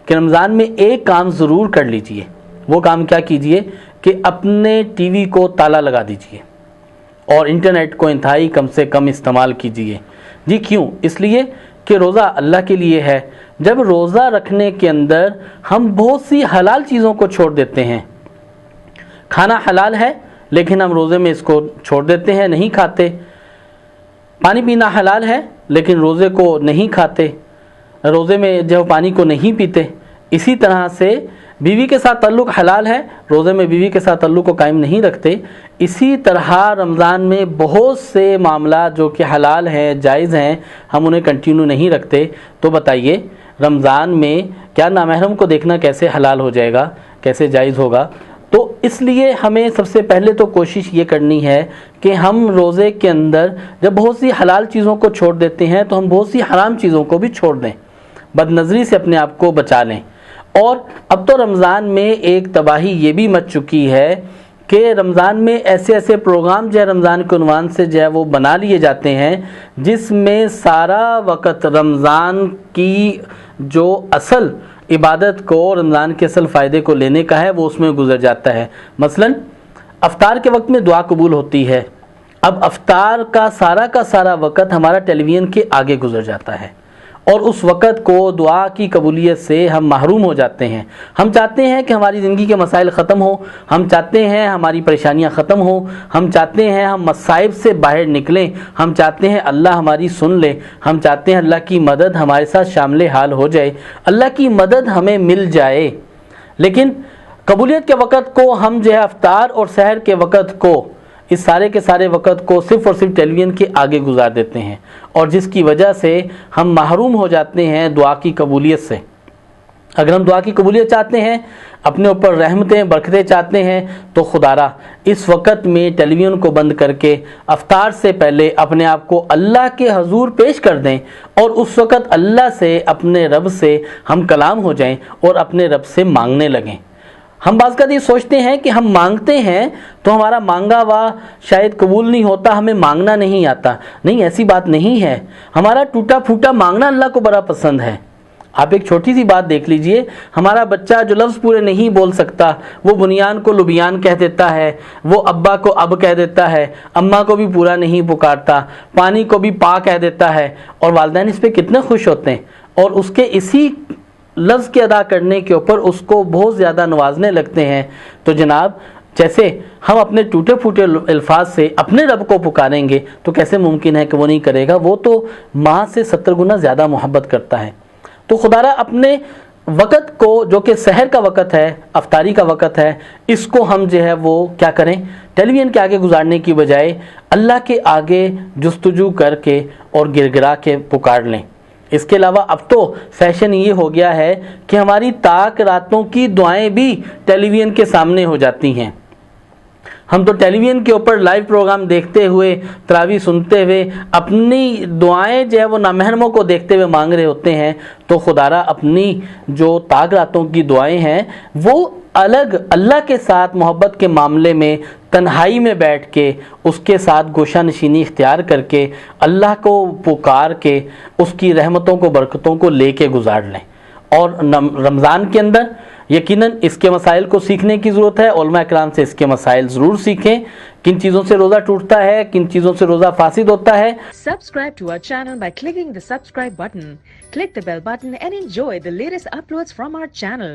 کہ رمضان میں ایک کام ضرور کر لیجئے. وہ کام کیا کیجئے کہ اپنے ٹی وی کو تالا لگا دیجئے اور انٹرنیٹ کو انتہائی کم سے کم استعمال کیجئے. جی کیوں؟ اس لیے کہ روزہ اللہ کے لیے ہے. جب روزہ رکھنے کے اندر ہم بہت سی حلال چیزوں کو چھوڑ دیتے ہیں، کھانا حلال ہے لیکن ہم روزے میں اس کو چھوڑ دیتے ہیں، نہیں کھاتے. پانی پینا حلال ہے لیکن روزے کو نہیں کھاتے، روزے میں جو پانی کو نہیں پیتے. اسی طرح سے بیوی کے ساتھ تعلق حلال ہے، روزے میں بیوی کے ساتھ تعلق کو قائم نہیں رکھتے. اسی طرح رمضان میں بہت سے معاملات جو کہ حلال ہیں، جائز ہیں، ہم انہیں کنٹینیو نہیں رکھتے. تو بتائیے رمضان میں کیا نامحرم کو دیکھنا کیسے حلال ہو جائے گا، کیسے جائز ہوگا؟ تو اس لیے ہمیں سب سے پہلے تو کوشش یہ کرنی ہے کہ ہم روزے کے اندر جب بہت سی حلال چیزوں کو چھوڑ دیتے ہیں تو ہم بہت سی حرام چیزوں کو بھی چھوڑ دیں، بد نظری سے اپنے آپ کو بچا لیں. اور اب تو رمضان میں ایک تباہی یہ بھی مچ چکی ہے کہ رمضان میں ایسے ایسے پروگرام جو ہے رمضان کے عنوان سے جو ہے وہ بنا لیے جاتے ہیں جس میں سارا وقت رمضان کی جو اصل عبادت کو، رمضان کے اصل فائدے کو لینے کا ہے وہ اس میں گزر جاتا ہے. مثلا افطار کے وقت میں دعا قبول ہوتی ہے، اب افطار کا سارا وقت ہمارا ٹیلی ویژن کے آگے گزر جاتا ہے اور اس وقت کو دعا کی قبولیت سے ہم محروم ہو جاتے ہیں. ہم چاہتے ہیں کہ ہماری زندگی کے مسائل ختم ہوں، ہم چاہتے ہیں ہماری پریشانیاں ختم ہوں، ہم چاہتے ہیں ہم مصائب سے باہر نکلیں، ہم چاہتے ہیں اللہ ہماری سن لے، ہم چاہتے ہیں اللہ کی مدد ہمارے ساتھ شامل حال ہو جائے، اللہ کی مدد ہمیں مل جائے. لیکن قبولیت کے وقت کو ہم جو ہے افطار اور سحر کے وقت کو، اس سارے کے سارے وقت کو صرف اور صرف ٹیلی ویژن کے آگے گزار دیتے ہیں اور جس کی وجہ سے ہم محروم ہو جاتے ہیں دعا کی قبولیت سے. اگر ہم دعا کی قبولیت چاہتے ہیں، اپنے اوپر رحمتیں برکتیں چاہتے ہیں تو خدا را اس وقت میں ٹیلی ویژن کو بند کر کے افطار سے پہلے اپنے آپ کو اللہ کے حضور پیش کر دیں اور اس وقت اللہ سے، اپنے رب سے ہم کلام ہو جائیں اور اپنے رب سے مانگنے لگیں. ہم بعض کا یہ سوچتے ہیں کہ ہم مانگتے ہیں تو ہمارا مانگا ہوا شاید قبول نہیں ہوتا، ہمیں مانگنا نہیں آتا. نہیں، ایسی بات نہیں ہے. ہمارا ٹوٹا پھوٹا مانگنا اللہ کو بڑا پسند ہے. آپ ایک چھوٹی سی بات دیکھ لیجئے، ہمارا بچہ جو لفظ پورے نہیں بول سکتا وہ بنیان کو لبیان کہہ دیتا ہے، وہ ابا کو اب کہہ دیتا ہے، اماں کو بھی پورا نہیں پکارتا، پانی کو بھی پا کہہ دیتا ہے اور والدین اس پہ کتنے خوش ہوتے ہیں اور اس کے اسی لفظ کے ادا کرنے کے اوپر اس کو بہت زیادہ نوازنے لگتے ہیں. تو جناب جیسے ہم اپنے ٹوٹے پھوٹے الفاظ سے اپنے رب کو پکاریں گے تو کیسے ممکن ہے کہ وہ نہیں کرے گا؟ وہ تو ماں سے 70 گنا زیادہ محبت کرتا ہے. تو خدا را اپنے وقت کو جو کہ سحر کا وقت ہے، افطاری کا وقت ہے، اس کو ہم جو ہے وہ کیا کریں؟ ٹیلی ویژن کے آگے گزارنے کی بجائے اللہ کے آگے جستجو کر کے اور گر گرا کے پکار لیں. اس کے علاوہ اب تو فیشن یہ ہو گیا ہے کہ ہماری تاک راتوں کی دعائیں بھی ٹیلی ویژن کے سامنے ہو جاتی ہیں. ہم تو ٹیلی ویژن کے اوپر لائیو پروگرام دیکھتے ہوئے، تراویح سنتے ہوئے اپنی دعائیں جو ہے وہ نامحرموں کو دیکھتے ہوئے مانگ رہے ہوتے ہیں. تو خدا را اپنی جو تاک راتوں کی دعائیں ہیں وہ الگ اللہ کے ساتھ محبت کے معاملے میں تنہائی میں بیٹھ کے اس کے ساتھ گوشہ نشینی اختیار کر کے اللہ کو پکار کے اس کی رحمتوں کو، برکتوں کو لے کے گزار لیں. اور رمضان کے اندر یقیناً اس کے مسائل کو سیکھنے کی ضرورت ہے. علماء کرام سے اس کے مسائل ضرور سیکھیں، کن چیزوں سے روزہ ٹوٹتا ہے، کن چیزوں سے روزہ فاسد ہوتا ہے. Subscribe to our channel by clicking the subscribe button. Click the bell button and enjoy the latest uploads from our channel.